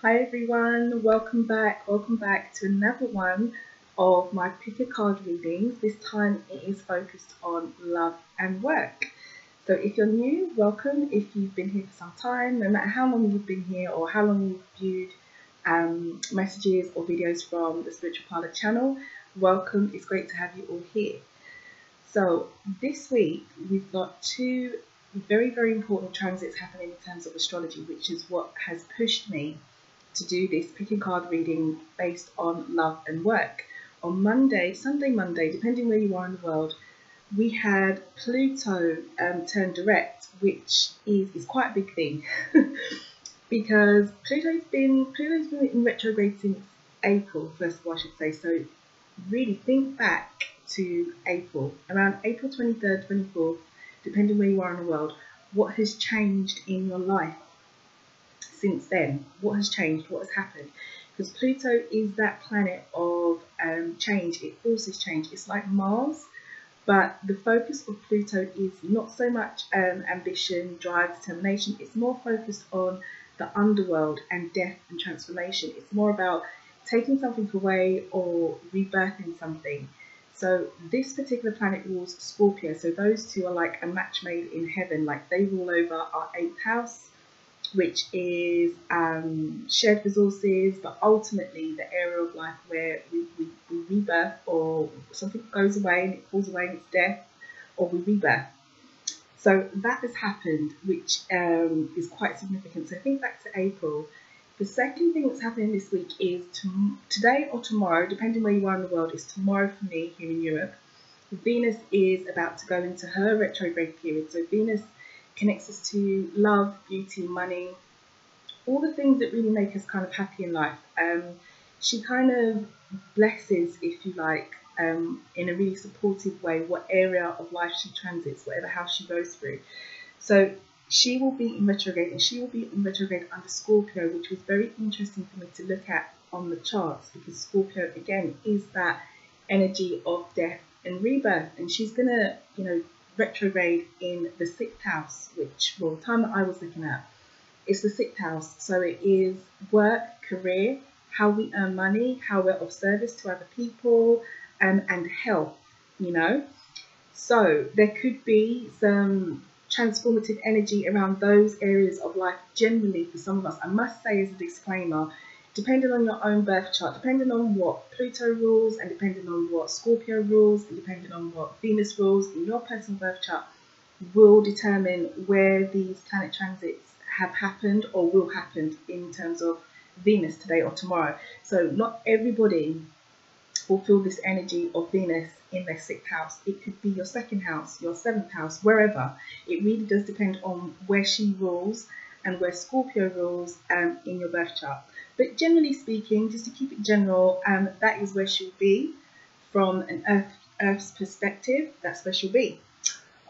Hi everyone, welcome back to another one of my pick a card readings. This time it is focused on love and work. So if you're new, welcome. If you've been here for some time, no matter how long you've been here or how long you've viewed messages or videos from the Spiritual Parlour channel, welcome. It's great to have you all here. So this week we've got two very important transits happening in terms of astrology, which is what has pushed me to do this pick a card reading based on love and work. On Sunday Monday, depending where you are in the world, we had Pluto turn direct, which is quite a big thing because Pluto's been in retrograde since April, first of all, I should say. So really think back to April, around April 23rd, 24th, depending where you are in the world, what has changed in your life since then? What has changed? What has happened? Because Pluto is that planet of change. It forces change. It's like Mars, but the focus of Pluto is not so much ambition, drive, determination. It's more focused on the underworld and death and transformation. It's more about taking something away or rebirthing something. So this particular planet rules Scorpio. So those two are like a match made in heaven. Like they rule over our 8th house, which is shared resources, but ultimately the area of life where we rebirth, or something goes away and it falls away and it's death, or we rebirth. So that has happened, which is quite significant. So think back to April. The second thing that's happening this week is today or tomorrow, depending where you are in the world, is tomorrow for me here in Europe. Venus is about to go into her retrograde period. So Venus connects us to love, beauty, money, all the things that really make us kind of happy in life. She kind of blesses, if you like, in a really supportive way, what area of life she transits, whatever house she goes through. So she will be in retrograde, and she will be in retrograde under Scorpio, which was very interesting for me to look at on the charts, because Scorpio, again, is that energy of death and rebirth, and she's going to, retrograde in the 6th house, which, well, the time that I was looking at, it's the 6th house. So it is work, career, how we earn money, how we're of service to other people, and health, So there could be some transformative energy around those areas of life generally for some of us. I must say, as a disclaimer, depending on your own birth chart, depending on what Pluto rules, and depending on what Scorpio rules, and depending on what Venus rules in your personal birth chart, will determine where these planet transits have happened or will happen in terms of Venus today or tomorrow. So not everybody will feel this energy of Venus in their 6th house. It could be your 2nd house, your 7th house, wherever. It really does depend on where she rules and where Scorpio rules in your birth chart. But generally speaking, just to keep it general, that is where she'll be from an Earth's perspective. That's where she'll be.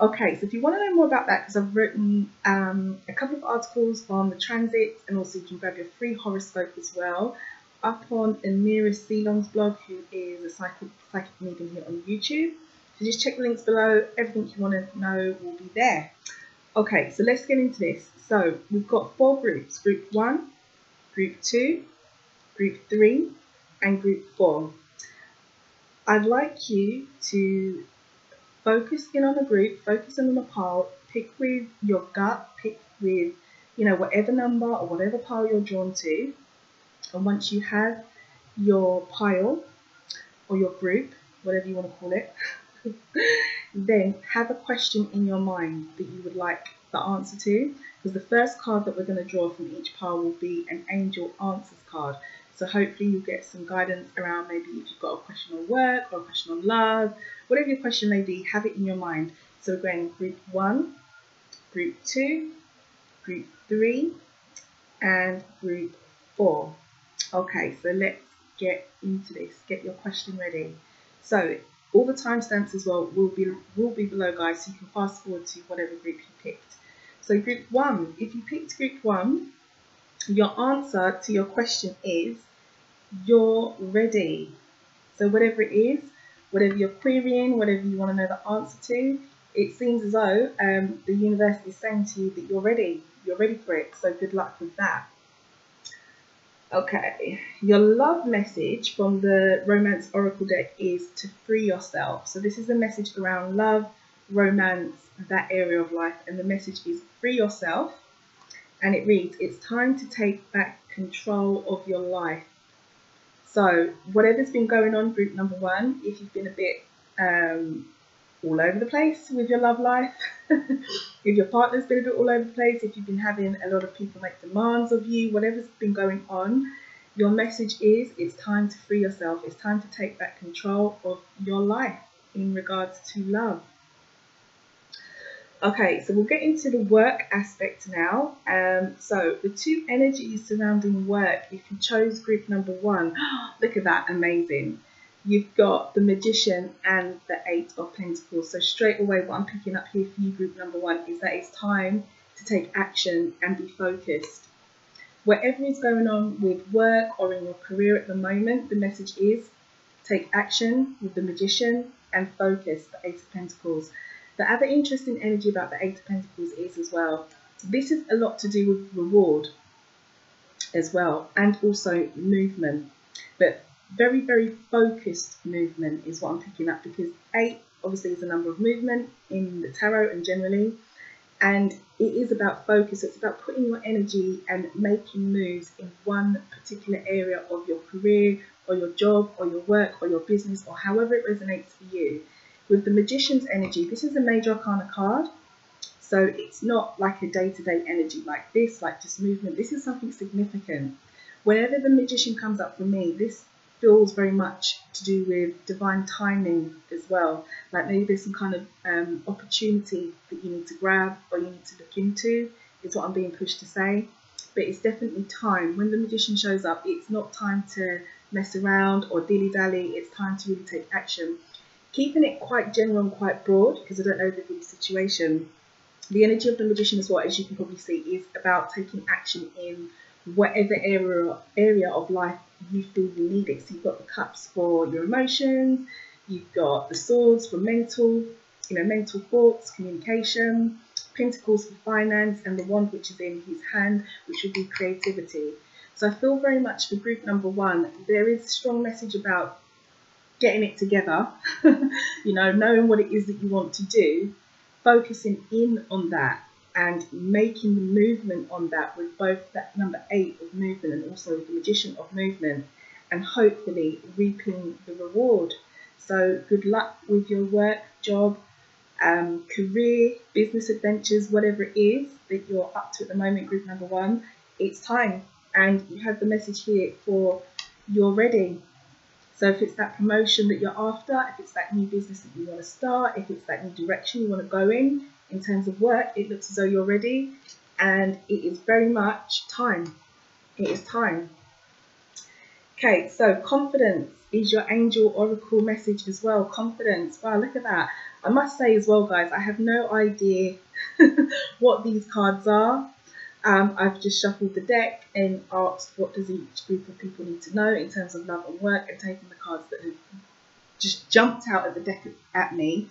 Okay, so if you want to know more about that, because I've written a couple of articles on the transits, and also you can grab your free horoscope as well, up on Amira Ceylon's blog, who is a psychic medium here on YouTube. So just check the links below. Everything you want to know will be there. Okay, so let's get into this. So we've got 4 groups: Group 1, Group 2, Group 3, and Group 4. I'd like you to focus in on a group, focus in on a pile, pick with your gut, pick with, whatever number or whatever pile you're drawn to. And once you have your pile or your group, whatever you want to call it, then have a question in your mind that you would like the answer to, because the first card that we're going to draw from each pile will be an angel answers card. So hopefully you'll get some guidance around, maybe if you've got a question on work or a question on love, whatever your question may be, have it in your mind. So again, Group 1, Group 2, Group 3, and Group 4. Okay, so let's get into this. Get your question ready. So all the timestamps as well will be below, guys, so you can fast forward to whatever group you picked. So Group 1, if you picked Group 1, your answer to your question is you're ready. So whatever it is, whatever you're querying, whatever you want to know the answer to, it seems as though the universe is saying to you that you're ready for it. So good luck with that. Okay, your love message from the Romance Oracle deck is to free yourself. So this is a message around love, romance, that area of life, and the message is free yourself. And it reads, it's time to take back control of your life. So whatever's been going on, group number one, if you've been a bit all over the place with your love life, if your partner's been a bit all over the place, if you've been having a lot of people make demands of you, whatever's been going on, your message is it's time to free yourself. It's time to take back control of your life in regards to love. Okay, so we'll get into the work aspect now. So the two energies surrounding work, if you chose group number one, look at that, amazing. You've got the Magician and the Eight of Pentacles. So straight away, what I'm picking up here for you, group number one, is that it's time to take action and be focused. Whatever is going on with work or in your career at the moment, the message is take action with the Magician and focus, the Eight of Pentacles. The other interesting energy about the Eight of Pentacles is as well, this is a lot to do with reward as well, and also movement, but very, very focused movement is what I'm picking up, because 8 obviously is a number of movement in the tarot and generally, and it is about focus. It's about putting your energy and making moves in one particular area of your career or your job or your work or your business, or however it resonates for you. With the Magician's energy, this is a major arcana card, so it's not like a day-to-day energy like this, like just movement. This is something significant. Whenever the Magician comes up for me, this feels very much to do with divine timing as well. Like maybe there's some kind of opportunity that you need to grab or you need to look into, is what I'm being pushed to say. But it's definitely time. When the Magician shows up, it's not time to mess around or dilly-dally. It's time to really take action. Keeping it quite general and quite broad, because I don't know everybody's situation. The energy of the Magician as well, as you can probably see, is about taking action in whatever area of life you feel you need it. So you've got the Cups for your emotions, you've got the Swords for mental thoughts, communication, Pentacles for finance, and the Wand, which is in his hand, which would be creativity. So I feel very much for group number one, there is a strong message about getting it together, knowing what it is that you want to do, focusing in on that and making the movement on that, with both that number 8 of movement and also the Magician of movement, and hopefully reaping the reward. So good luck with your work, job, career, business adventures, whatever it is that you're up to at the moment, group number one. It's time, and you have the message here for you're ready. So if it's that promotion that you're after, if it's that new business that you want to start, if it's that new direction you want to go in terms of work, it looks as though you're ready, and it is very much time. It is time. Okay, so confidence is your angel oracle message as well. Confidence. Wow, look at that. I must say as well, guys, I have no idea what these cards are. I've just shuffled the deck and asked what does each group of people need to know in terms of love and work, and taken the cards that have just jumped out of the deck at me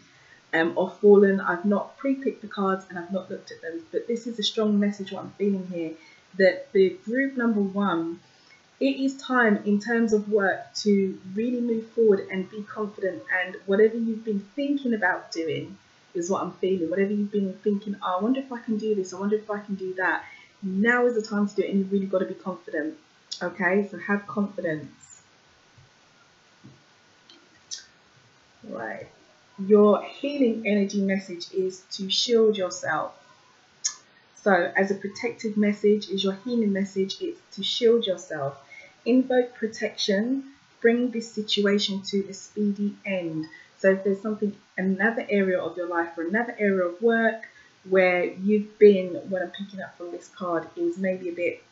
or fallen. I've not pre-picked the cards and I've not looked at them, but this is a strong message what I'm feeling here, that the group number one, it is time in terms of work to really move forward and be confident, and whatever you've been thinking about doing is what I'm feeling. Whatever you've been thinking, oh, I wonder if I can do this, I wonder if I can do that, now is the time to do it, and you've really got to be confident. Okay, so have confidence. Right. Your healing energy message is to shield yourself. So as a protective message is your healing message, it's to shield yourself. Invoke protection, bring this situation to a speedy end. So if there's something, another area of your life or another area of work where you've been, what I'm picking up from this card is maybe a bit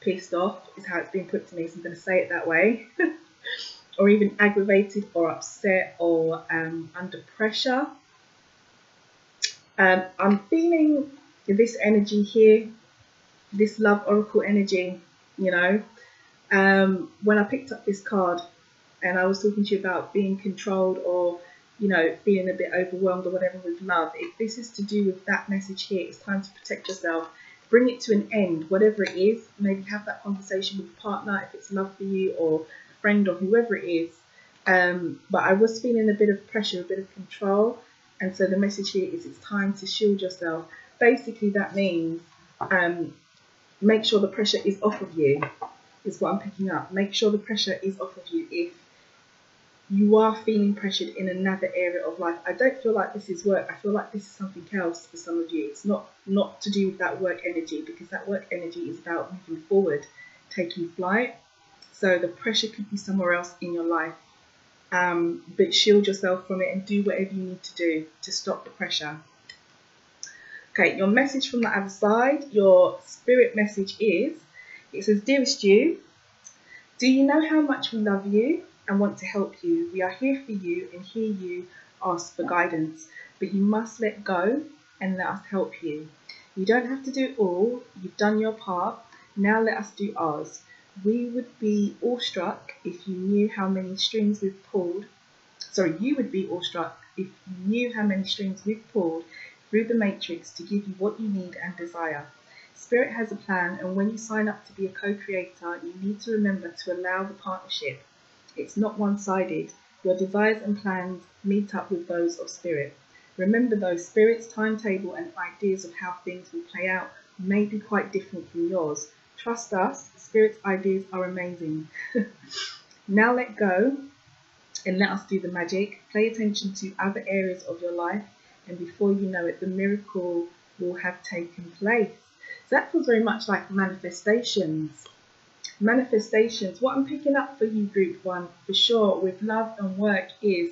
pissed off, is how it's been put to me, so I'm going to say it that way, or even aggravated or upset or under pressure. I'm feeling this energy here, this love oracle energy, when I picked up this card and I was talking to you about being controlled or feeling a bit overwhelmed or whatever with love, if this is to do with that message here, it's time to protect yourself. bring it to an end, whatever it is. Maybe have that conversation with a partner if it's love for you, or a friend, or whoever it is. But I was feeling a bit of pressure, a bit of control, and so the message here is it's time to shield yourself. Basically, that means make sure the pressure is off of you, is what I'm picking up. Make sure the pressure is off of you. If you are feeling pressured in another area of life, I don't feel like this is work. I feel like this is something else for some of you. It's not to do with that work energy, because that work energy is about moving forward, taking flight. So the pressure could be somewhere else in your life. But shield yourself from it and do whatever you need to do to stop the pressure. Okay, your message from the other side, your spirit message is, it says, dearest you, do you know how much we love you and want to help you? We are here for you and hear you ask for guidance, but you must let go and let us help you. You don't have to do it all. You've done your part. Now let us do ours. We would be awestruck if you knew how many strings we've pulled. Sorry, you would be awestruck if you knew how many strings we've pulled through the matrix to give you what you need and desire. Spirit has a plan, and when you sign up to be a co-creator, you need to remember to allow the partnership. It's not one-sided. Your desires and plans meet up with those of Spirit. Remember though, Spirit's timetable and ideas of how things will play out may be quite different from yours. Trust us, Spirit's ideas are amazing. Now let go and let us do the magic. Pay attention to other areas of your life, and before you know it, the miracle will have taken place. So that feels very much like manifestations. Manifestations. What I'm picking up for you, group one, for sure, with love and work is,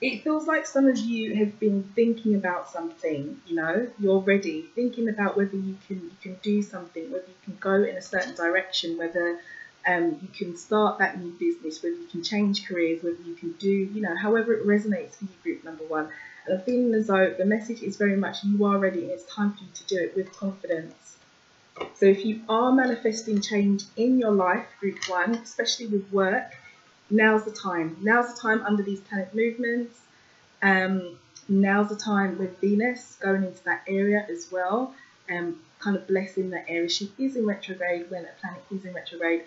it feels like some of you have been thinking about something, you know, you're ready, thinking about whether you can do something, whether you can go in a certain direction, whether you can start that new business, whether you can change careers, whether you can do, you know, however it resonates for you, group number one. And I'm feeling as though the message is very much you are ready and it's time for you to do it with confidence. So if you are manifesting change in your life, group one, especially with work, now's the time. Now's the time under these planet movements. Now's the time with Venus going into that area as well, kind of blessing that area. She is in retrograde. When a planet is in retrograde,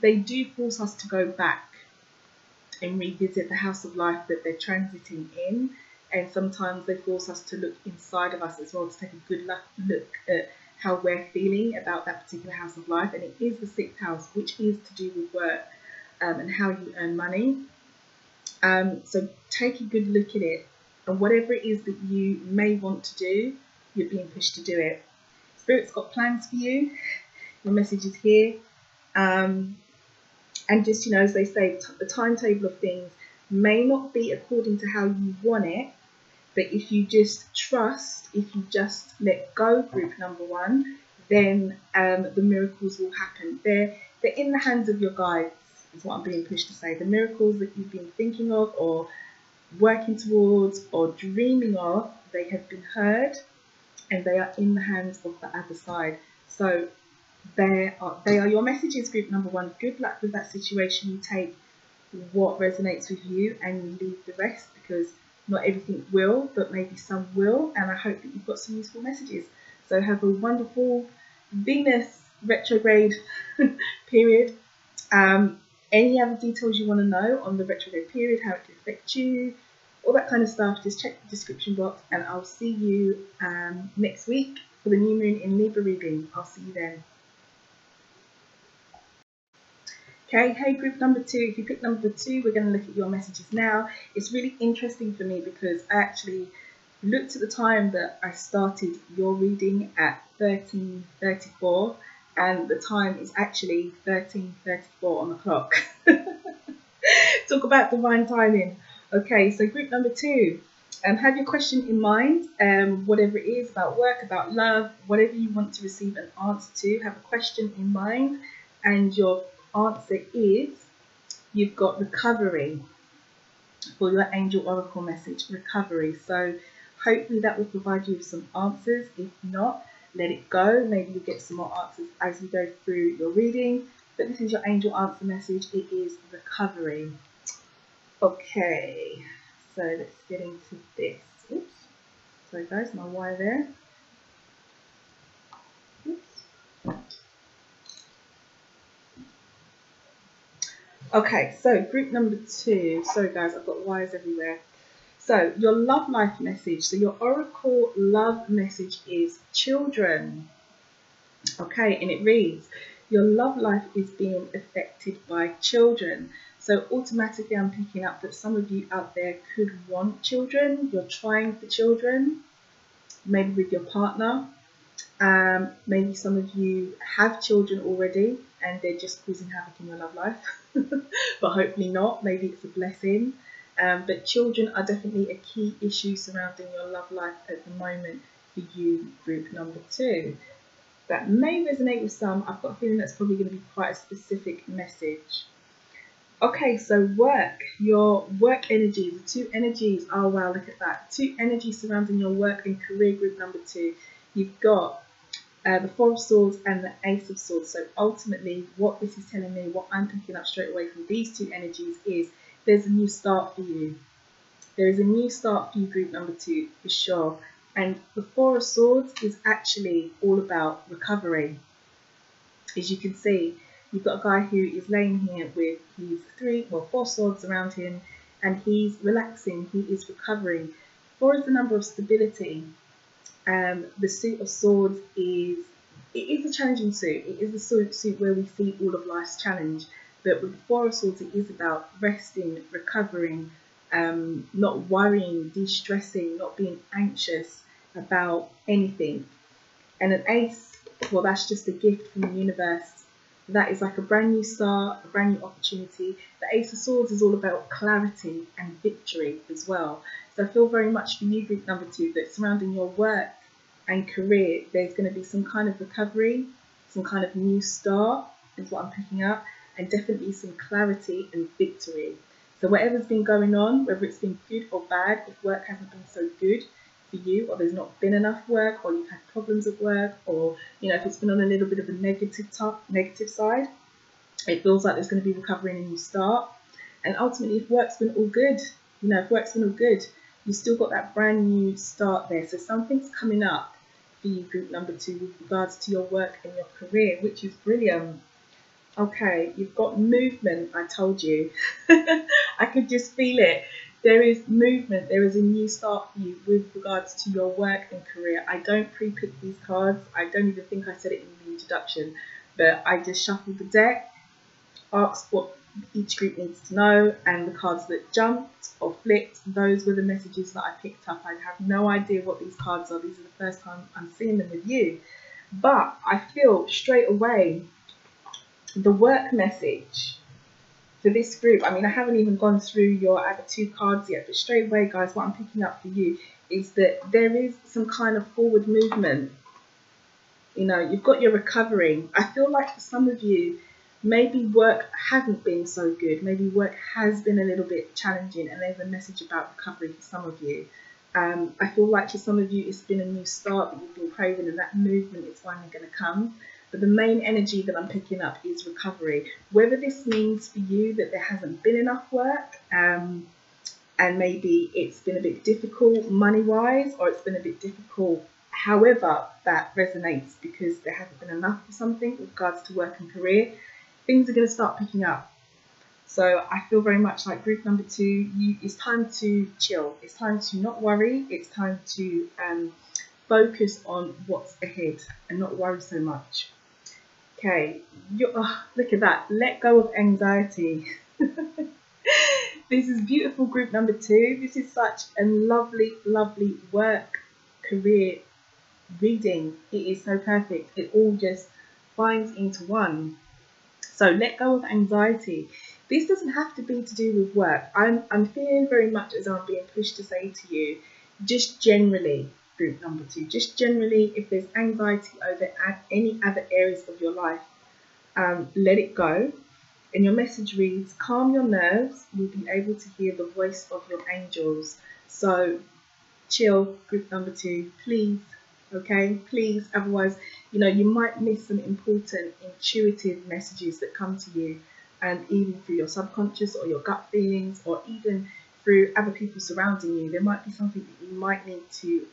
they do force us to go back and revisit the house of life that they're transiting in. And sometimes they force us to look inside of us as well, to take a good look at how we're feeling about that particular house of life. And it is the 6th house, which is to do with work and how you earn money. So take a good look at it, and whatever it is that you may want to do, you're being pushed to do it. Spirit's got plans for you. Your message is here. And just, you know, as they say, the timetable of things may not be according to how you want it, but if you just trust, if you just let go, group number one, then the miracles will happen. They're in the hands of your guides, is what I'm being pushed to say. The miracles that you've been thinking of or working towards or dreaming of, they have been heard and they are in the hands of the other side. So they are your messages, group number one. Good luck with that situation. You take what resonates with you and you leave the rest, because not everything will, but maybe some will, and I hope that you've got some useful messages. So have a wonderful Venus retrograde period. Any other details you want to know on the retrograde period, how it can affect you, all that kind of stuff, just check the description box, and I'll see you next week for the new moon in Libra reading. I'll see you then. Okay, hey group number two, if you pick number two, we're going to look at your messages now. It's really interesting for me because I actually looked at the time that I started your reading at 13:34, and the time is actually 13:34 on the clock. Talk about divine timing. Okay, so group number two, have your question in mind, whatever it is, about work, about love, whatever you want to receive an answer to, have a question in mind, and your answer is, you've got recovery for your angel oracle message, recovery. So hopefully that will provide you with some answers. If not, let it go. Maybe you'll get some more answers as we go through your reading. But this is your angel answer message. It is recovery. Okay, so let's get into this. Oops. Sorry guys, my wire there. Oops. Okay, so group number 2. Sorry guys, I've got wires everywhere. So your love life message. So your oracle love message is children. Okay, and it reads, your love life is being affected by children. So automatically I'm picking up that some of you out there could want children. You're trying for children, maybe with your partner. Maybe some of you have children already and they're just causing havoc in your love life. But hopefully not. Maybe it's a blessing. But children are definitely a key issue surrounding your love life at the moment for you, group number 2. That may resonate with some. I've got a feeling that's probably going to be quite a specific message. Okay, so work, your work energies, the 2 energies. Oh wow, look at that. 2 energies surrounding your work and career, group number 2. You've got the 4 of Swords and the Ace of Swords. So ultimately, what this is telling me, what I'm picking up straight away from these 2 energies is there's a new start for you. There is a new start for you, group number 2, for sure. And the 4 of Swords is actually all about recovery. As you can see, you've got a guy who is laying here with his 4 swords around him, and he's relaxing, he is recovering. 4 is the number of stability. The Suit of Swords it is a challenging suit. It is the suit where we see all of life's challenge. But with 4 of Swords, it is about resting, recovering, not worrying, de-stressing, not being anxious about anything. And an Ace, well, that's just a gift from the universe. That is like a brand new start, a brand new opportunity. The Ace of Swords is all about clarity and victory as well. So I feel very much for you, group number 2, that surrounding your work and career, there's going to be some kind of recovery, some kind of new start is what I'm picking up, and definitely some clarity and victory. So whatever's been going on, whether it's been good or bad, if work hasn't been so good for you, or there's not been enough work, or you've had problems at work, or if it's been on a little bit of a negative side, it feels like there's going to be recovery and a new start. And ultimately, if work's been all good, you've still got that brand new start there. So something's coming up for you, group number 2, with regards to your work and your career, which is brilliant. Okay, you've got movement, I told you. I could just feel it. There is movement, there is a new start for you with regards to your work and career. I don't pre-pick these cards. I don't even think I said it in the introduction, but I just shuffled the deck, asked what each group needs to know, and the cards that jumped or flipped, those were the messages that I picked up. I have no idea what these cards are. These are the first time I'm seeing them with you. But I feel straight away the work message for this group. I mean, I haven't even gone through your other 2 cards yet, but straight away, guys, what I'm picking up for you is that there is some kind of forward movement. You've got your recovery. I feel like for some of you, maybe work hasn't been so good. Maybe work has been a little bit challenging, and there's a message about recovery for some of you. I feel like for some of you, it's been a new start that you've been craving, and that movement is finally going to come. But the main energy that I'm picking up is recovery. Whether this means for you that there hasn't been enough work, and maybe it's been a bit difficult money-wise, or it's been a bit difficult however that resonates, because there hasn't been enough of something with regards to work and career, things are going to start picking up. So I feel very much like group number 2, it's time to chill. It's time to not worry. It's time to focus on what's ahead and not worry so much. Okay, look at that. Let go of anxiety. This is beautiful, group number 2. This is such a lovely, lovely work, career reading. It is so perfect. It all just binds into one. So let go of anxiety. This doesn't have to be to do with work. I'm feeling very much as I'm being pushed to say to you, just generally, group number 2, just generally, if there's anxiety over any other areas of your life, let it go. And your message reads, calm your nerves, you'll be able to hear the voice of your angels. So chill, group number 2, please. Okay, please. Otherwise, you might miss some important intuitive messages that come to you, and even through your subconscious or your gut feelings, or even through other people surrounding you. There might be something that you might need to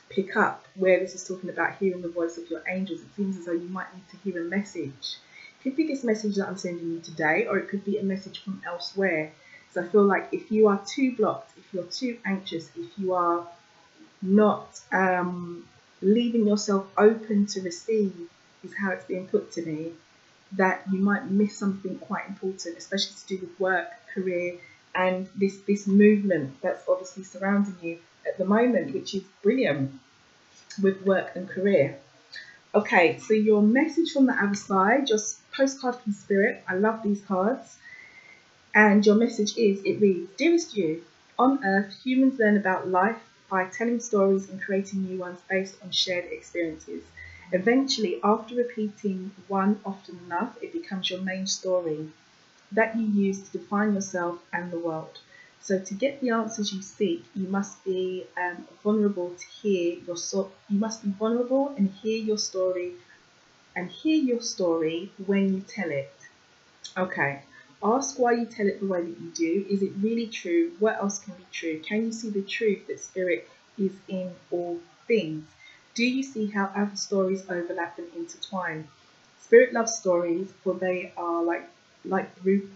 pick up, where this is talking about hearing the voice of your angels. It seems as though you might need to hear a message. It could be this message that I'm sending you today, or it could be a message from elsewhere. So I feel like if you are too blocked, if you're too anxious, if you are not leaving yourself open to receive, is how it's being put to me, that you might miss something quite important, especially to do with work, career, and this movement that's obviously surrounding you at the moment, which is brilliant with work and career. Okay, so your message from the other side, your postcard from Spirit. I love these cards. And your message is, it reads, Dearest you, on Earth, humans learn about life by telling stories and creating new ones based on shared experiences. Eventually, after repeating one often enough, it becomes your main story that you use to define yourself and the world. So to get the answers you seek, you must be vulnerable to hear your you must be vulnerable and hear your story when you tell it. Okay. Ask why you tell it the way that you do. Is it really true? What else can be true? Can you see the truth that Spirit is in all things? Do you see how other stories overlap and intertwine? Spirit loves stories, for they are like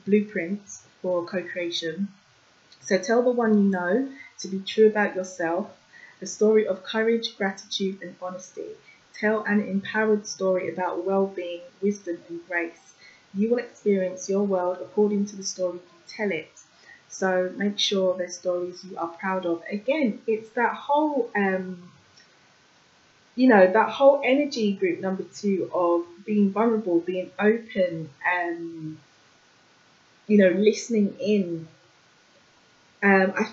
blueprints for co-creation. So tell the one you know to be true about yourself, a story of courage, gratitude and honesty. Tell an empowered story about well-being, wisdom and grace. You will experience your world according to the story you tell it. So make sure they're stories you are proud of. Again, it's that whole, that whole energy, group number 2, of being vulnerable, being open, listening in.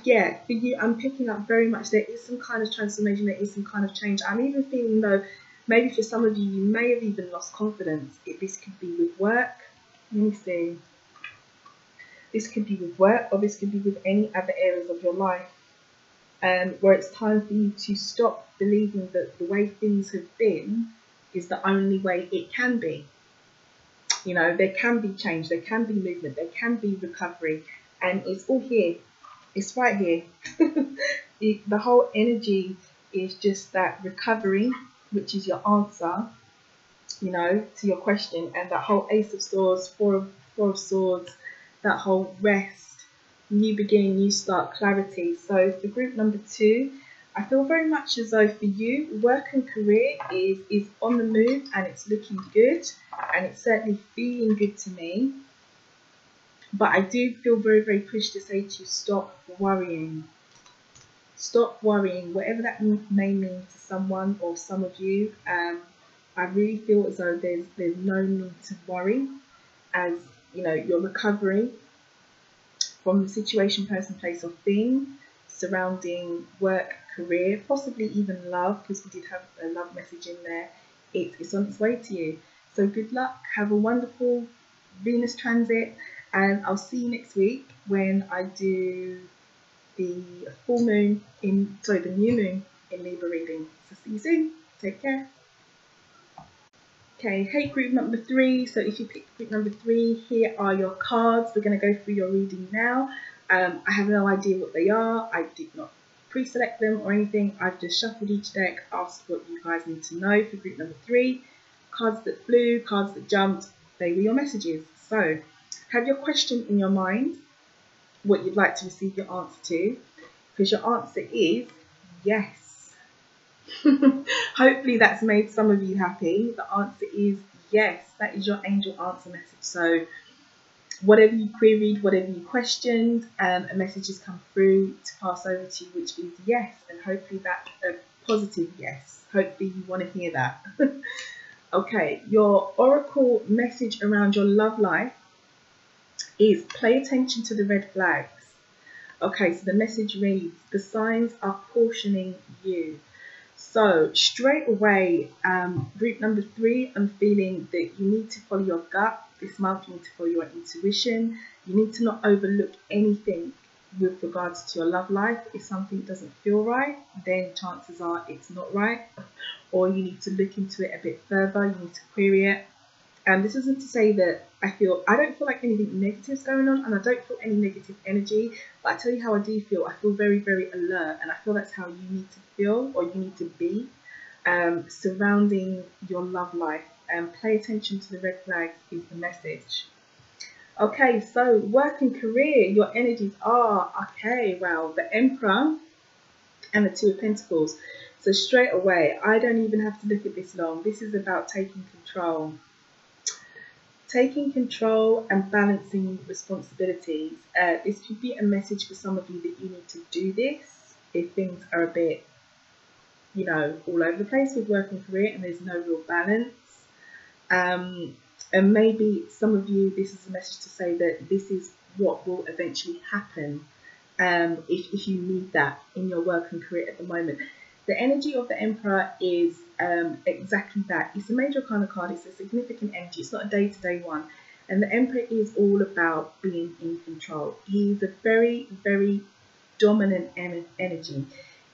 Yeah, for you, I'm picking up very much there is some kind of transformation, there is some kind of change. I'm even feeling though, maybe for some of you, you may have even lost confidence. This could be with work. Let me see. This could be with work, or this could be with any other areas of your life, where it's time for you to stop believing that the way things have been is the only way it can be. There can be change, there can be movement, there can be recovery, and it's all here. It's right here. The whole energy is just that recovery, which is your answer, to your question, and that whole Ace of Swords, Four of Swords, that whole rest, new beginning, new start, clarity. So for group number 2, I feel very much as though for you, work and career is on the move and it's looking good, and it's certainly feeling good to me. But I do feel very, very pushed to say to you, stop worrying. Stop worrying, whatever that may mean to someone or some of you. I really feel as though there's no need to worry, as you're recovering from the situation, person, place or thing surrounding work, career, possibly even love, because we did have a love message in there. It's on its way to you. So good luck, have a wonderful Venus transit, and I'll see you next week when I do the new moon in Libra reading. So see you soon. Take care. Okay, hey group number 3. So if you picked group number 3, here are your cards. We're going to go through your reading now. I have no idea what they are. I did not pre-select them or anything. I've just shuffled each deck, asked what you guys need to know for group number 3. Cards that flew, cards that jumped, they were your messages. So have your question in your mind, what you'd like to receive your answer to, because your answer is yes. Hopefully that's made some of you happy. The answer is yes. That is your angel answer message. So whatever you queried, whatever you questioned, a message has come through to pass over to you, which is yes. And hopefully that's a positive yes. Hopefully you want to hear that. Okay, your oracle message around your love life is pay attention to the red flags. Okay, so the message reads, the signs are cautioning you. So straight away, group number 3, I'm feeling that you need to follow your gut. This month you need to follow your intuition. You need to not overlook anything with regards to your love life. If something doesn't feel right, then chances are it's not right. Or you need to look into it a bit further. You need to query it. And this isn't to say that I don't feel like anything negative is going on, and I don't feel any negative energy, but I tell you how I do feel. I feel very, very alert, and I feel that's how you need to feel, or you need to be, surrounding your love life. Pay attention to the red flags is the message. Okay, so work and career, your energies are, okay, well, the Emperor and the Two of Pentacles. So straight away, I don't even have to look at this long. This is about taking control. Taking control and balancing responsibilities. This could be a message for some of you that you need to do this if things are a bit, you know, all over the place with work and career and there's no real balance. And maybe some of you, this is a message to say that this is what will eventually happen if you need that in your work and career at the moment. The energy of the Emperor is exactly that. It's a major arcana card. It's a significant energy. It's not a day-to-day one. And the Emperor is all about being in control. He's a very, very dominant energy.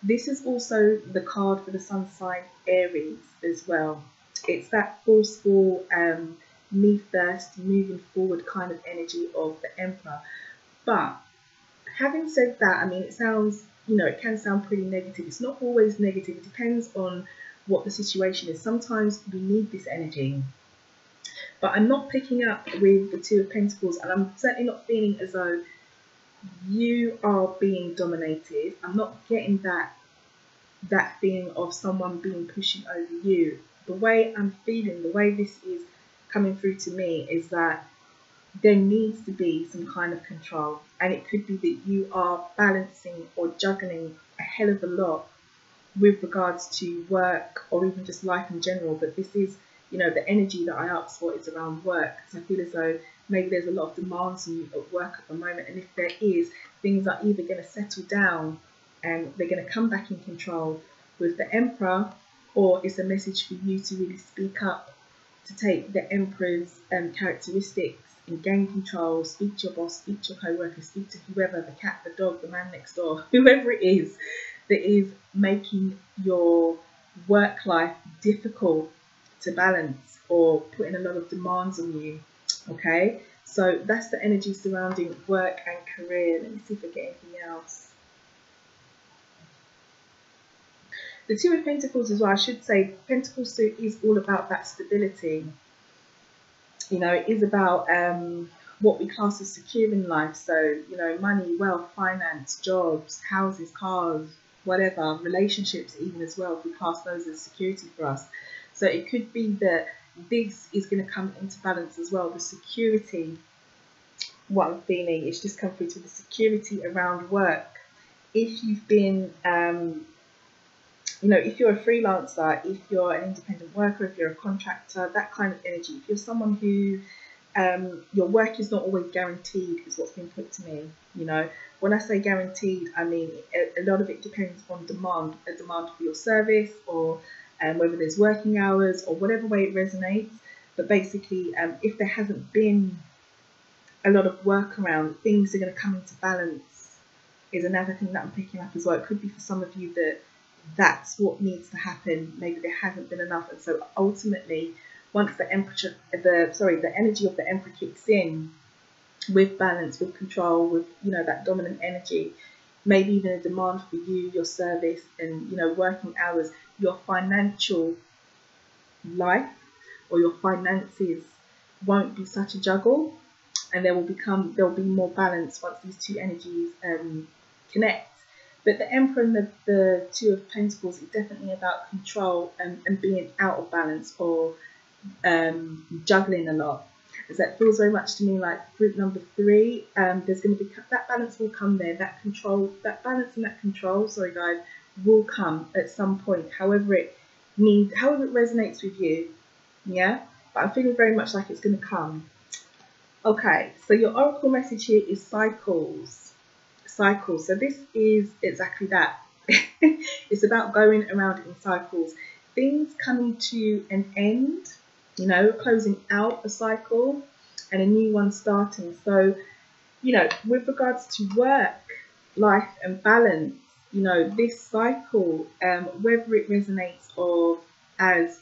This is also the card for the sun sign Aries as well. It's that forceful, me first, moving forward kind of energy of the Emperor. But having said that, I mean, it sounds, you know, it can sound pretty negative. It's not always negative. It depends on what the situation is. Sometimes we need this energy. But I'm not picking up with the Two of Pentacles, and I'm certainly not feeling as though you are being dominated. I'm not getting that feeling of someone being pushing over you. The way I'm feeling, the way this is coming through to me is that there needs to be some kind of control, and it could be that you are balancing or juggling a hell of a lot with regards to work or even just life in general. But this is, you know, the energy that I asked for is around work. So I feel as though maybe there's a lot of demands on you at work at the moment, and if there is, things are either going to settle down and they're going to come back in control with the Emperor, or it's a message for you to really speak up, to take the Emperor's characteristics and gain control, speak to your boss, speak to your co-worker, speak to whoever, the cat, the dog, the man next door, whoever it is that is making your work life difficult to balance or putting a lot of demands on you. Okay, so that's the energy surrounding work and career. Let me see if I get anything else. The Two of Pentacles as well, I should say, Pentacle suit is all about that stability. You know, it is about what we class as secure in life. So, you know, money, wealth, finance, jobs, houses, cars, whatever, relationships even as well, if we class those as security for us. So it could be that this is going to come into balance as well. The security, what I'm feeling, it's just come through to the security around work. If you've been, you know, if you're a freelancer, if you're an independent worker, if you're a contractor, that kind of energy. If you're someone who your work is not always guaranteed, is what's been put to me. You know, when I say guaranteed, I mean a lot of it depends on demand, a demand for your service, or whether there's working hours or whatever way it resonates. But basically, if there hasn't been a lot of work around, things are going to come into balance is another thing that I'm picking up as well. It could be for some of you that that's what needs to happen. Maybe there hasn't been enough, and so ultimately, once the energy of the Emperor kicks in, with balance, with control, with, you know, that dominant energy, maybe even a demand for you, your service, and, you know, working hours, your financial life or your finances won't be such a juggle, and there will be more balance once these two energies connect. But the Emperor and the Two of Pentacles is definitely about control and being out of balance or juggling a lot. As that feels very much to me like group number 3. There's going to be that balance will come there. That balance and that control, sorry guys, will come at some point. However it resonates with you, yeah. But I'm feeling very much like it's going to come. Okay, so your oracle message here is cycles. Cycles. So this is exactly that. It's about going around in cycles. Things coming to an end, you know, closing out a cycle and a new one starting. So, you know, with regards to work, life and balance, you know, this cycle, whether it resonates or as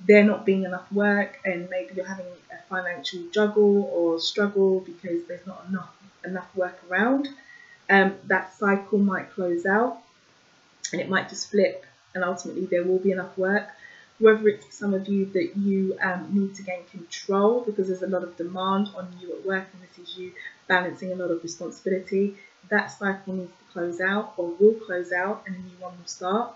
there not being enough work and maybe you're having a financial juggle or struggle because there's not enough work around, that cycle might close out and it might just flip, and ultimately there will be enough work. Whether it's for some of you that you need to gain control because there's a lot of demand on you at work and this is you balancing a lot of responsibility, that cycle needs to close out or will close out and a new one will start.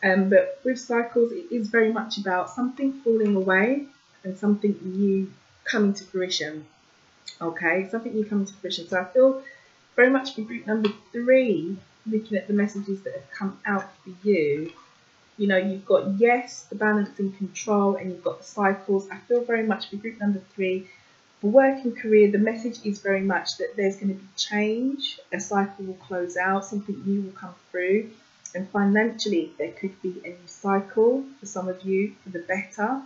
But with cycles, it is very much about something falling away and something new coming to fruition. Okay, something new coming to fruition. So I feel very much for group number 3, looking at the messages that have come out for you, you know, you've got yes, the balance and control, and you've got the cycles. I feel very much for group number 3, for work and career, the message is very much that there's going to be change, a cycle will close out, something new will come through. And financially, there could be a new cycle for some of you for the better.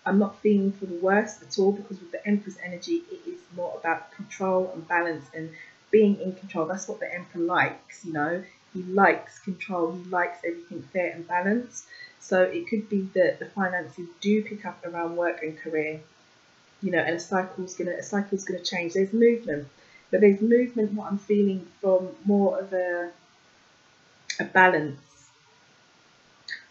I'm not feeling for the worst at all, because with the Empress energy, it is more about control and balance and being in control. That's what the Emperor likes, you know. He likes control. He likes everything fair and balanced. So it could be that the finances do pick up around work and career, you know, and a cycle's gonna change. There's movement, but there's movement. What I'm feeling from more of a balance.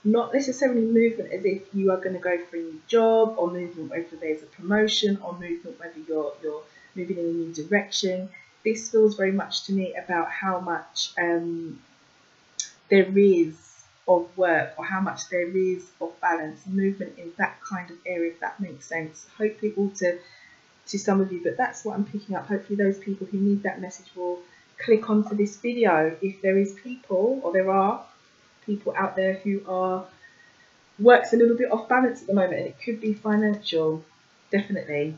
Not necessarily movement as if you are going to go for a new job, or movement whether there's a promotion, or movement whether you're moving in a new direction. This feels very much to me about how much there is of work, or how much there is of balance, movement in that kind of area, if that makes sense. Hopefully all to some of you, but that's what I'm picking up. Hopefully those people who need that message will click onto this video. If there is people, or there are people out there who works a little bit off balance at the moment, and it could be financial, definitely.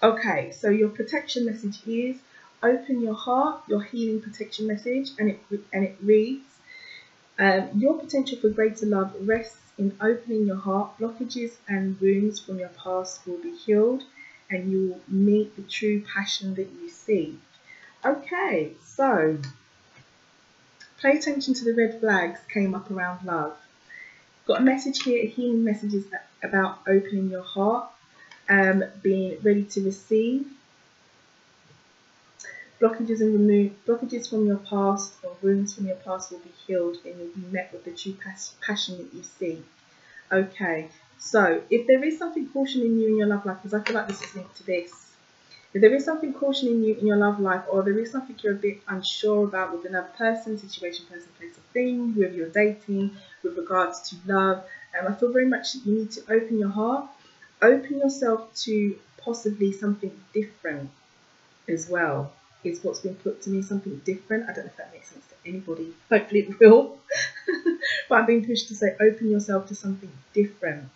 Okay, so your protection message is open your heart, your healing protection message, and it reads, your potential for greater love rests in opening your heart. Blockages and wounds from your past will be healed, and you will meet the true passion that you seek. Okay, so pay attention to the red flags came up around love. Got a message here, a healing message is about opening your heart, being ready to receive. Blockages from your past, or wounds from your past, will be healed, and you'll be met with the true passion that you seek. Okay, so if there is something cautioning you in your love life, because I feel like this is linked to this. If there is something cautioning you in your love life, or there is something you're a bit unsure about with another person, situation, person, place, or thing, whoever you're dating, with regards to love, I feel very much that you need to open your heart, open yourself to possibly something different as well, is what's been put to me, something different. I don't know if that makes sense to anybody. Hopefully it will. But I'm being pushed to say open yourself to something different.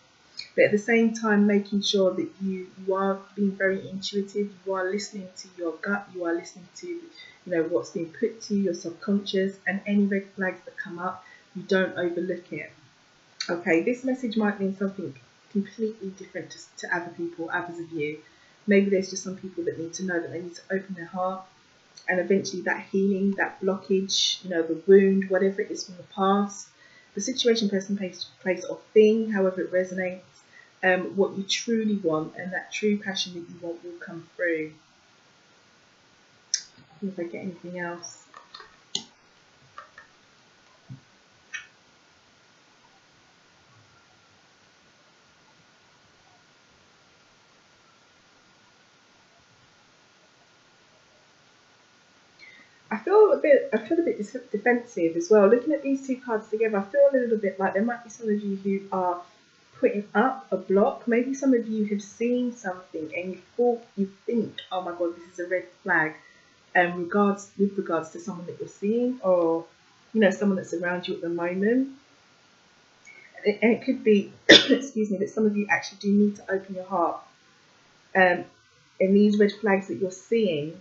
But at the same time, making sure that you are being very intuitive, you are listening to your gut, you are listening to, you know, what's being put to you, your subconscious, and any red flags that come up, you don't overlook it. Okay, this message might mean something completely different to other people, others of you. Maybe there's just some people that need to know that they need to open their heart, and eventually that healing, that blockage, you know, the wound, whatever it is from the past, the situation, person, place, or thing, however it resonates, what you truly want, and that true passion that you want will come through. See if I get anything else. I feel a bit defensive as well. Looking at these two cards together, I feel a little bit like there might be some of you who are putting up a block. Maybe some of you have seen something and you think, oh my god, this is a red flag, with regards to someone that you're seeing, or you know, someone that's around you at the moment. And it could be, excuse me, that some of you actually do need to open your heart. And these red flags that you're seeing,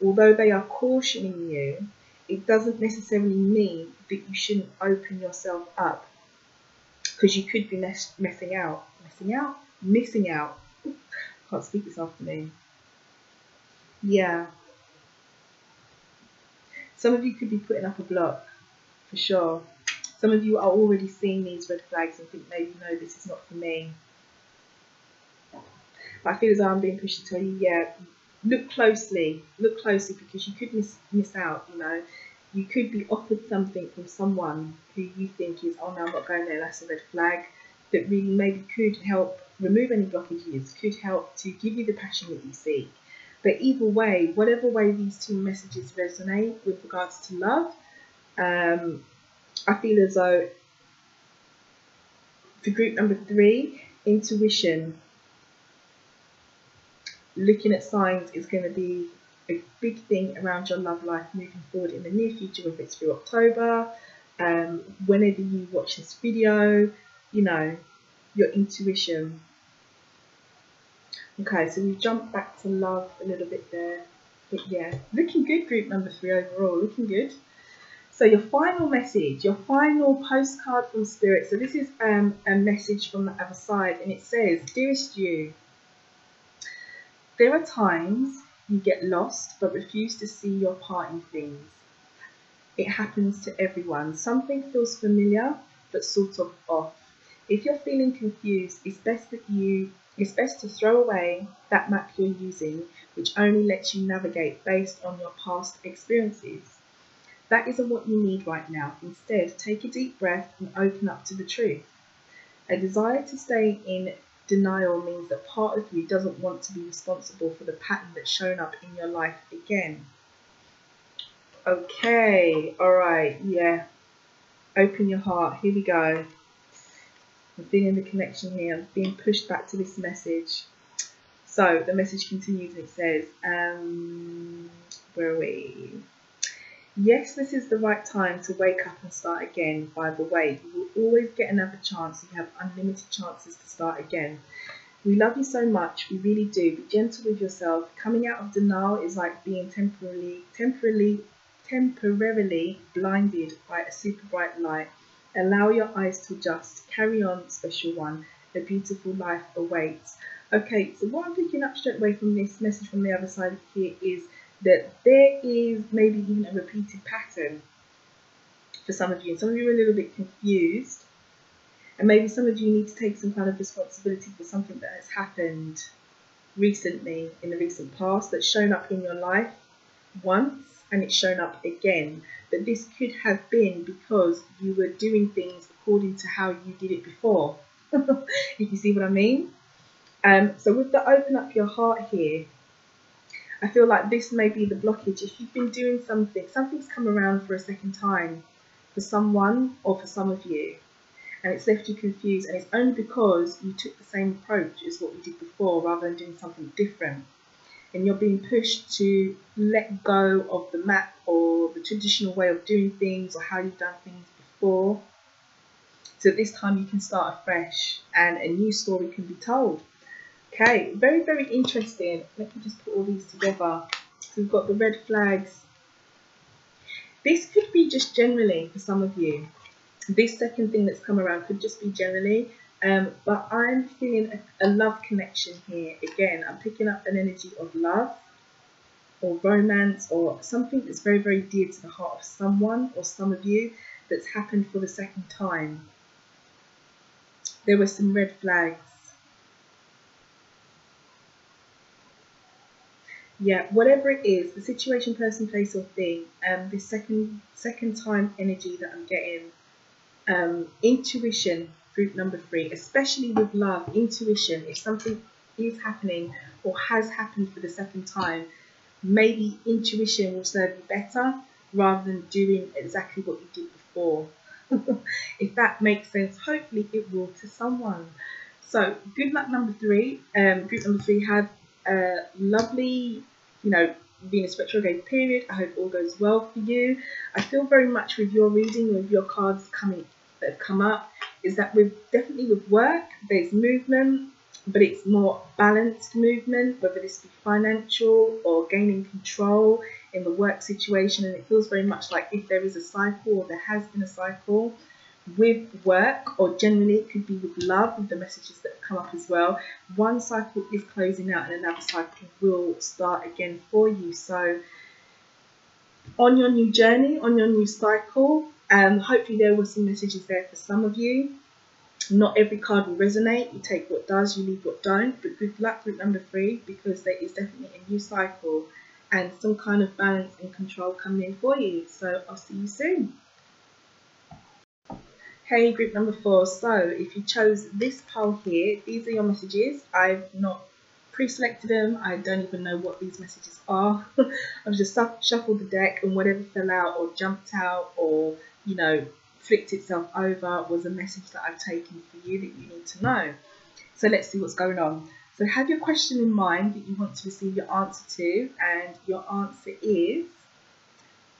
although they are cautioning you, it doesn't necessarily mean that you shouldn't open yourself up, because you could be missing out. Can't speak this afternoon. Yeah. Some of you could be putting up a block, for sure. Some of you are already seeing these red flags and think, maybe, no, this is not for me. But I feel as though I'm being pushed to tell you, yeah, look closely, because you could miss out, you know. You could be offered something from someone who you think is, oh no, I'm not going there, that's a red flag. that really maybe could help remove any blockages, could help to give you the passion that you seek. But either way, whatever way these two messages resonate with regards to love, I feel as though for group number 3, intuition, looking at signs is going to be a big thing around your love life moving forward in the near future, whether it's through October, whenever you watch this video, you know, your intuition. Okay, so we jump back to love a little bit there. But yeah, looking good, group number 3 overall, looking good. So your final message, your final postcard from Spirit. So this is a message from the other side, and it says, "Dearest you, there are times you get lost but refuse to see your part in things. It happens to everyone. Something feels familiar but sort of off. If you're feeling confused, it's best to throw away that map you're using, which only lets you navigate based on your past experiences. That isn't what you need right now. Instead, take a deep breath and open up to the truth. A desire to stay in denial means that part of you doesn't want to be responsible for the pattern that's shown up in your life again." Okay, alright, yeah. Open your heart. Here we go. I'm feeling the connection here. I'm being pushed back to this message. So the message continues and it says, where are we? "Yes, this is the right time to wake up and start again. By the way, you will always get another chance. You have unlimited chances to start again. We love you so much. We really do. Be gentle with yourself. Coming out of denial is like being temporarily blinded by a super bright light. Allow your eyes to adjust. Carry on, special one. A beautiful life awaits." Okay, so what I'm picking up straight away from this message from the other side here is that there is maybe even a repeated pattern for some of you. Some of you are a little bit confused, and maybe some of you need to take some kind of responsibility for something that has happened recently, in the recent past, that's shown up in your life once and it's shown up again. But this could have been because you were doing things according to how you did it before. If you see what I mean. So with the open up your heart here, I feel like this may be the blockage. If you've been doing something's come around for a second time for someone or for some of you, and it's left you confused, and it's only because you took the same approach as what you did before rather than doing something different. And you're being pushed to let go of the map or the traditional way of doing things or how you've done things before. So this time you can start afresh and a new story can be told. Okay, very, very interesting. Let me just put all these together. So we've got the red flags. This could be just generally for some of you. This second thing that's come around could just be generally. But I'm feeling a love connection here. Again, I'm picking up an energy of love or romance or something that's very, very dear to the heart of someone or some of you that's happened for the second time. There were some red flags. Yeah, whatever it is, the situation, person, place or thing, this second time energy that I'm getting, intuition, group number 3, especially with love, intuition, if something is happening or has happened for the second time, maybe intuition will serve you better rather than doing exactly what you did before. If that makes sense, hopefully it will to someone. So good luck number 3. Group number 3, have a lovely, Venus retrograde period. I hope all goes well for you. I feel very much with your reading, with your cards that have come up, is that definitely with work, there's movement, but it's more balanced movement, whether this be financial or gaining control in the work situation. And it feels very much like if there is a cycle, or there has been a cycle with work, or generally it could be with love, with the messages that have come up as well. One cycle is closing out and another cycle will start again for you. So on your new journey, on your new cycle, hopefully there were some messages there for some of you. Not every card will resonate. You take what does, you leave what don't. But good luck group number 3, because there is definitely a new cycle and some kind of balance and control coming in for you. So I'll see you soon. Hey, group number 4. So if you chose this pile here, these are your messages. I've not pre-selected them. I don't even know what these messages are. I've just shuffled the deck, and whatever fell out or jumped out or, you know, flipped itself over was a message that I've taken for you that you need to know. So let's see what's going on. So have your question in mind that you want to receive your answer to, and your answer is,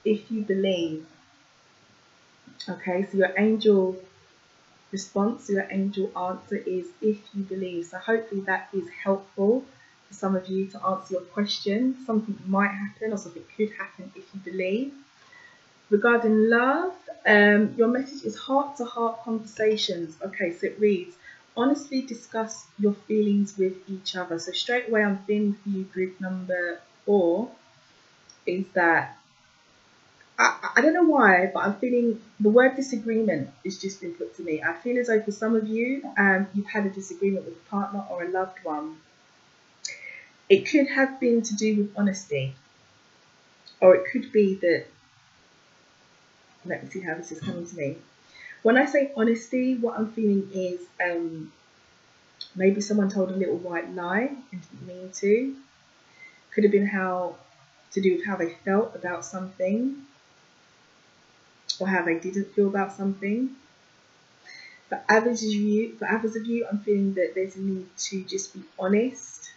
if you believe. Okay, so your angel response, your angel answer is if you believe. So hopefully that is helpful for some of you to answer your question. Something might happen or something could happen if you believe. Regarding love, your message is heart-to-heart conversations. Okay, so it reads, honestly discuss your feelings with each other. So straight away I'm feeling for you, group number 4, is that I don't know why, but I'm feeling the word disagreement is just been put to me. I feel as though for some of you, you've had a disagreement with a partner or a loved one. It could have been to do with honesty, or it could be that, let me see how this is coming to me. When I say honesty, what I'm feeling is maybe someone told a little white lie and didn't mean to. Could have been to do with how they felt about something, or how they didn't feel about something. For others of you, I'm feeling that there's a need to just be honest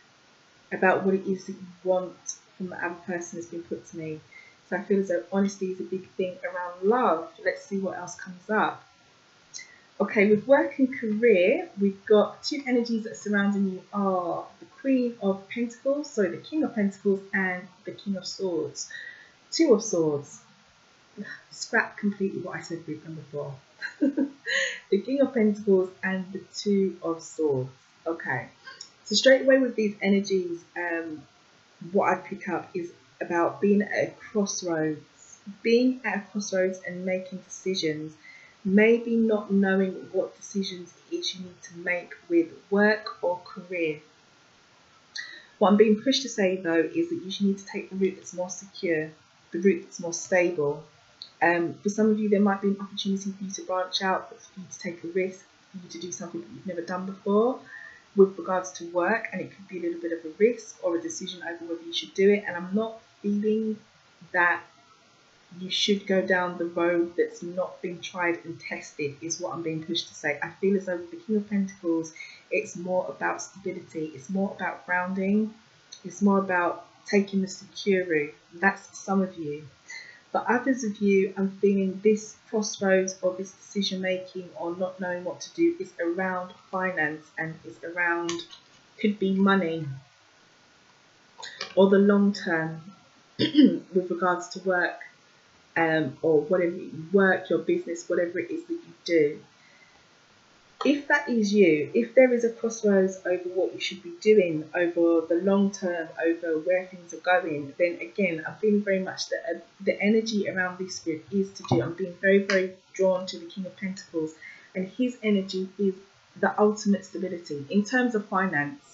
about what it is that you want from the other person has been put to me. So I feel as though honesty is a big thing around love. Let's see what else comes up. Okay, with work and career, we've got 2 energies that are surrounding you are the Queen of Pentacles, so the King of Pentacles and the King of Swords. 2 of Swords. Scrap completely what I said group number 4. The King of Pentacles and the 2 of Swords. Okay, so straight away with these energies, what I pick up is about being at a crossroads. Being at a crossroads and making decisions. Maybe not knowing what decisions it is you need to make with work or career. What I'm being pushed to say though is that you need to take the route that's more secure, the route that's more stable. For some of you, there might be an opportunity for you to branch out, for you to take a risk, for you to do something that you've never done before with regards to work, and it could be a little bit of a risk or a decision over whether you should do it. And I'm not feeling that you should go down the road that's not been tried and tested, is what I'm being pushed to say. I feel as though with the King of Pentacles, it's more about stability, it's more about grounding, it's more about taking the secure route. That's for some of you. For others of you, I'm feeling this crossroads or this decision making or not knowing what to do is around finance, and is around, could be money or the long term with regards to work, or whatever you work, your business, whatever it is that you do. If that is you, if there is a crossroads over what you should be doing over the long term, over where things are going, then again, I'm feeling very much that the energy around this group is to do. I'm being very, very drawn to the King of Pentacles, and his energy is the ultimate stability in terms of finance.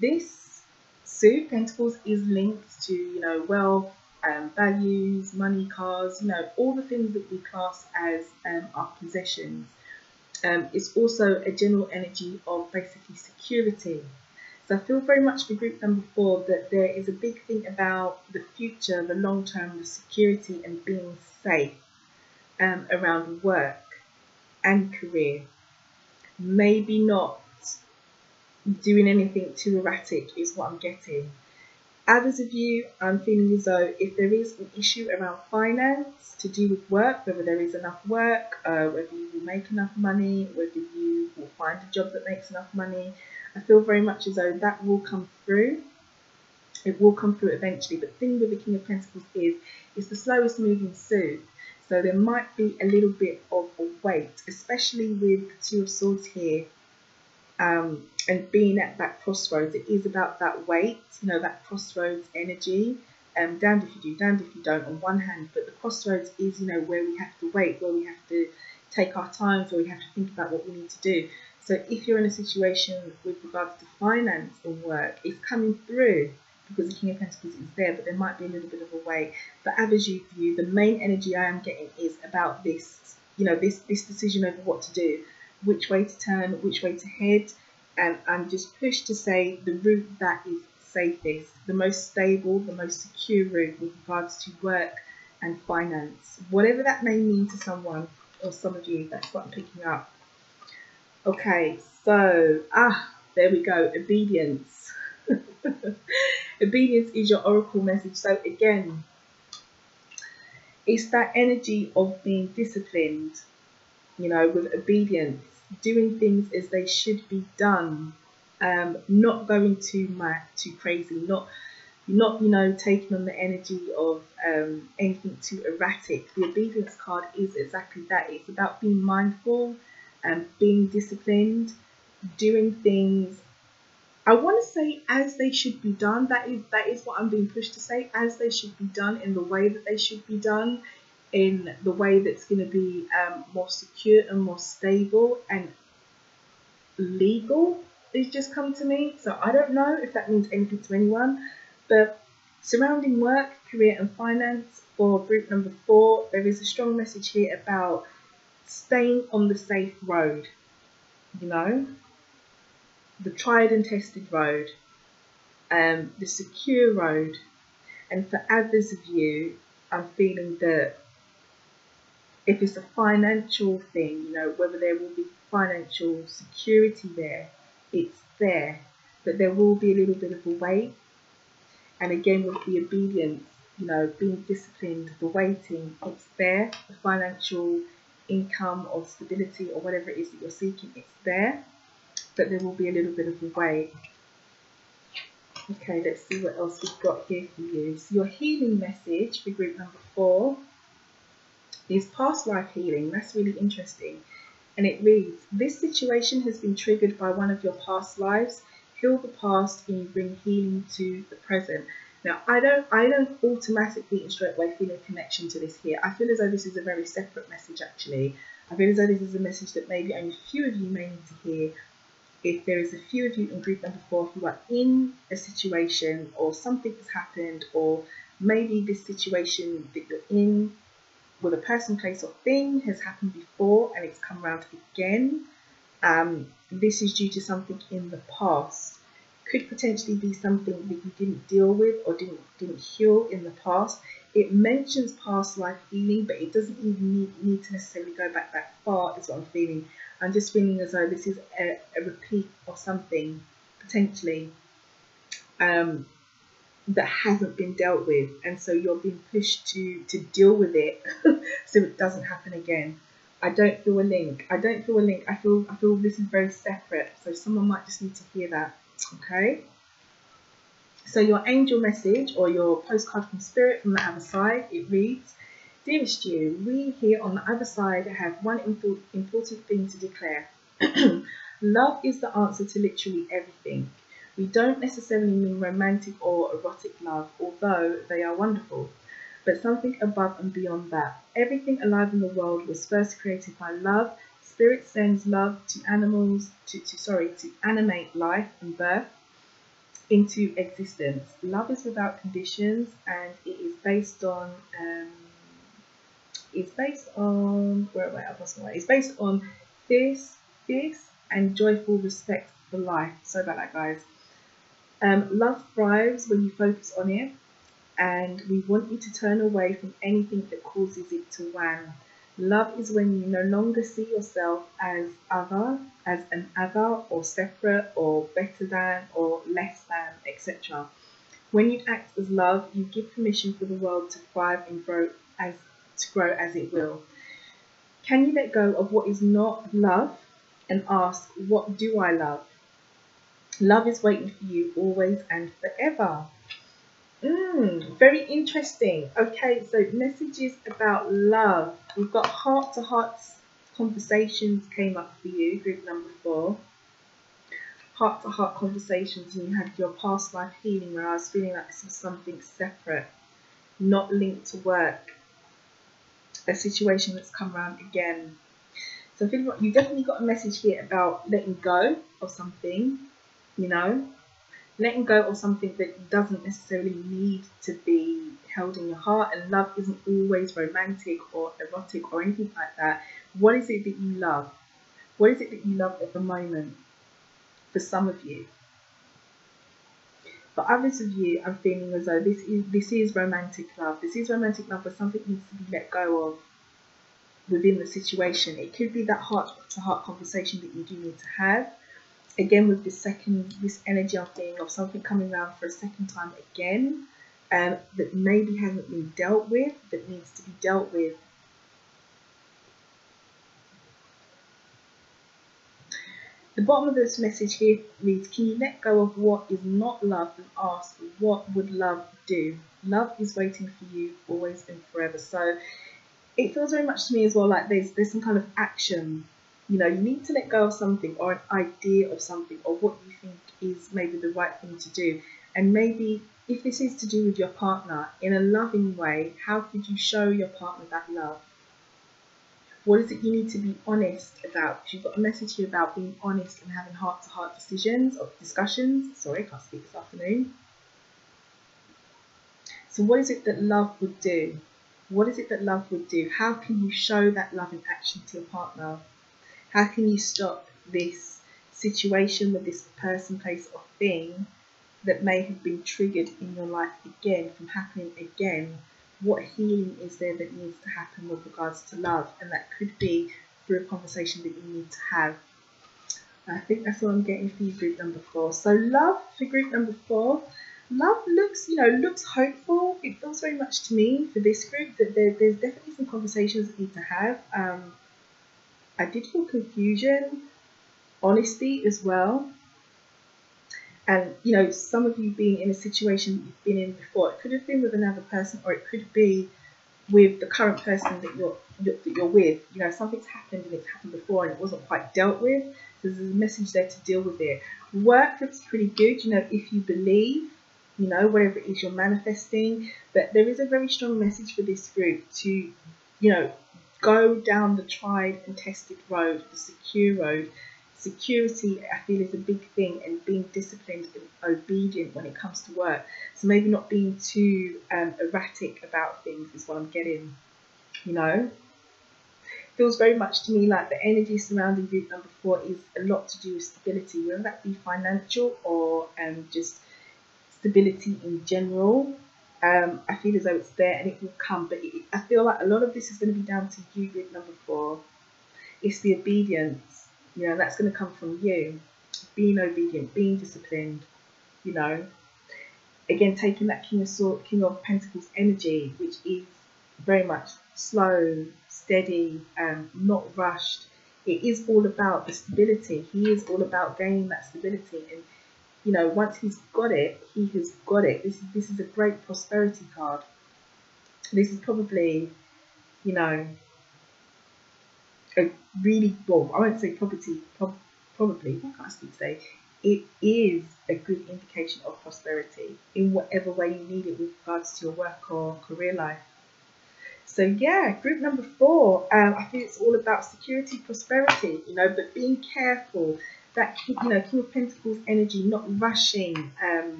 This suit, Pentacles, is linked to, you know, wealth, values, money, cars, you know, all the things that we class as our possessions. It's also a general energy of basically security. So I feel very much for group number 4 that there is a big thing about the future, the long term, the security and being safe around work and career. Maybe not doing anything too erratic is what I'm getting. Others of you, I'm feeling as though if there is an issue around finance to do with work, whether there is enough work, whether you will make enough money, whether you will find a job that makes enough money, I feel very much as though that will come through. It will come through eventually. But the thing with the King of Pentacles is, it's the slowest moving suit. So there might be a little bit of a wait, especially with the 2 of Swords here. And being at that crossroads, it is about that wait, you know, that crossroads energy. Damned if you do, damned if you don't on one hand, but the crossroads is, you know, where we have to wait, where we have to take our time, where we have to think about what we need to do. So if you're in a situation with regards to finance or work, it's coming through because the King of Pentacles is there, but there might be a little bit of a wait. But others of you, the main energy I am getting is about this you know, this decision over what to do, which way to turn, which way to head, and I'm just pushed to say the route that is safest, the most stable, the most secure route with regards to work and finance, whatever that may mean to someone or some of you. That's what I'm picking up. Okay, so there we go, obedience. Obedience is your oracle message. So again, it's that energy of being disciplined, you know, with obedience, doing things as they should be done, not going too mad, too crazy, not you know, taking on the energy of anything too erratic. The obedience card is exactly that. It's about being mindful and being disciplined, doing things, I want to say, as they should be done. That is what I'm being pushed to say, as they should be done, in the way that they should be done, in the way that's going to be more secure and more stable and legal. It's just come to me. So I don't know if that means anything to anyone, but surrounding work, career and finance for group number 4, there is a strong message here about staying on the safe road, you know, the tried and tested road, the secure road. And for others of you, I'm feeling that if it's a financial thing, you know, whether there will be financial security there, it's there, but there will be a little bit of a wait. And again, with the obedience, you know, being disciplined, the waiting, it's there. The financial income or stability or whatever it is that you're seeking, it's there, but there will be a little bit of a wait. Okay, let's see what else we've got here for you. So your healing message for group number 4 is past life healing. That's really interesting. And it reads, this situation has been triggered by one of your past lives. Heal the past and you bring healing to the present. Now, I don't automatically and straight away feel a connection to this here. I feel as though this is a very separate message, actually. I feel as though this is a message that maybe only a few of you may need to hear. If there is a few of you in group number 4 who are in a situation or something has happened, or maybe this situation that you're in with a person, place or thing has happened before and it's come around again, this is due to something in the past. Could potentially be something that you didn't deal with or didn't heal in the past. It mentions past life healing, but it doesn't even need to necessarily go back that far, is what I'm feeling. I'm just feeling as though this is a repeat of something, potentially, that hasn't been dealt with, and so you're being pushed to deal with it so it doesn't happen again. I don't feel a link. I feel this is very separate, so someone might just need to hear that. Okay, so your angel message or your postcard from spirit from the other side, it reads, dearest you, we here on the other side have one important thing to declare. Love is the answer to literally everything. We don't necessarily mean romantic or erotic love, although they are wonderful, but something above and beyond that. Everything alive in the world was first created by love. Spirit sends love to animals, to animate life and birth into existence. Love is without conditions, and it is based on fierce and joyful respect for life. Sorry about that, guys. Love thrives when you focus on it, and we want you to turn away from anything that causes it to wane. Love is when you no longer see yourself as an other, or separate, or better than, or less than, etc. When you act as love, you give permission for the world to thrive and grow as it will. Can you let go of what is not love and ask, what do I love? Love is waiting for you always and forever. Very interesting. Okay, so messages about love. We've got heart-to-heart conversations came up for you, group number 4. Heart-to-heart conversations, and you had your past life healing, where I was feeling like this was something separate, not linked to work. A situation that's come around again. So I feel like you definitely got a message here about letting go of something, you know, letting go of something that doesn't necessarily need to be held in your heart. And love isn't always romantic or erotic or anything like that. What is it that you love? What is it that you love at the moment? For some of you. For others of you, I'm feeling as though this is romantic love. This is romantic love, but something needs to be let go of within the situation. It could be that heart-to-heart conversation that you do need to have. Again, with this energy I'm feeling of something coming around for a second time again, that maybe hasn't been dealt with, that needs to be dealt with. The bottom of this message here reads, can you let go of what is not love and ask, what would love do? Love is waiting for you, always and forever. So it feels very much to me as well like there's some kind of action. You know, you need to let go of something, or an idea of something, or what you think is maybe the right thing to do. And maybe if this is to do with your partner in a loving way, how could you show your partner that love? What is it you need to be honest about? Because you've got a message here about being honest and having heart-to-heart discussions. Sorry, I can't speak this afternoon. So what is it that love would do? What is it that love would do? How can you show that love in action to your partner? How can you stop this situation with this person, place, or thing that may have been triggered in your life again from happening again? What healing is there that needs to happen with regards to love? And that could be through a conversation that you need to have. I think that's what I'm getting for you, group number 4. So love for group number 4. Love looks hopeful. It feels very much to me for this group that there's definitely some conversations that need to have. I did feel confusion, honesty as well. And, you know, some of you being in a situation that you've been in before. It could have been with another person, or it could be with the current person that you're with. You know, something's happened and it's happened before and it wasn't quite dealt with. So there's a message there to deal with it. Work looks pretty good, you know, if you believe, you know, whatever it is you're manifesting. But there is a very strong message for this group to, you know, go down the tried and tested road, the secure road. Security, I feel, is a big thing, and being disciplined and obedient when it comes to work. So maybe not being too erratic about things is what I'm getting, you know. Feels very much to me like the energy surrounding group number 4 is a lot to do with stability, whether that be financial or just stability in general. I feel as though it's there and it will come, but I feel like a lot of this is going to be down to you, group number 4. It's the obedience. You know, that's going to come from you. Being obedient, being disciplined, you know. Again, taking that King of Pentacles energy, which is very much slow, steady, not rushed. It is all about the stability. He is all about gaining that stability. And, you know, once he's got it, he has got it. This is a great prosperity card. This is probably, you know, a really, well, I won't say probably, what can I speak today? It is a good indication of prosperity in whatever way you need it with regards to your work or career life. So yeah, group number 4, I think it's all about security, prosperity, you know, but being careful. That, you know, King of Pentacles energy, not rushing,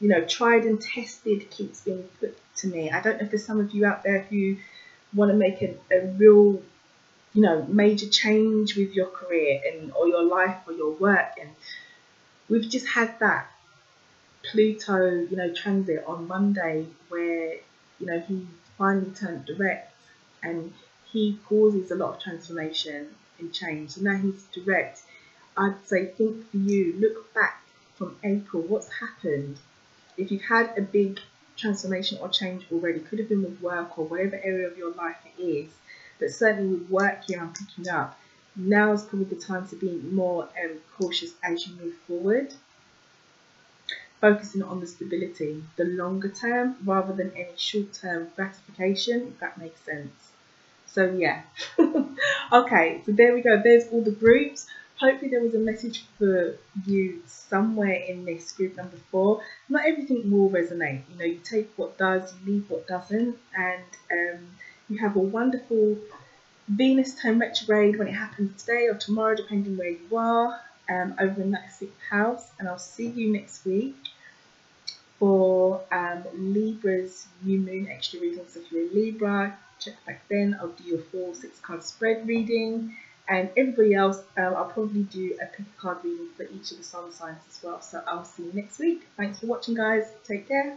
you know, tried and tested keeps being put to me. I don't know if there's some of you out there who want to make a real, you know, major change with your career or your life or your work. And we've just had that Pluto, you know, transit on Monday where, you know, he finally turned direct and he causes a lot of transformation and change. So now he's direct. I'd say, think for you, look back from April, what's happened? If you've had a big transformation or change already, could have been with work or whatever area of your life it is, but certainly with work here I'm picking up, now is probably the time to be more cautious as you move forward. Focusing on the stability, the longer term, rather than any short-term gratification, if that makes sense. So yeah. Okay, so there we go. There's all the groups. Hopefully there was a message for you somewhere in this group number 4. Not everything will resonate. You know, you take what does, you leave what doesn't, and you have a wonderful Venus turn retrograde when it happens today or tomorrow, depending where you are, over in that 6th house. And I'll see you next week for for Libra's new moon extra reading. So if you're a Libra, check back then. I'll do your full 6-card spread reading. And everybody else, I'll probably do a pick a card reading for each of the sun signs as well. So I'll see you next week. Thanks for watching, guys. Take care.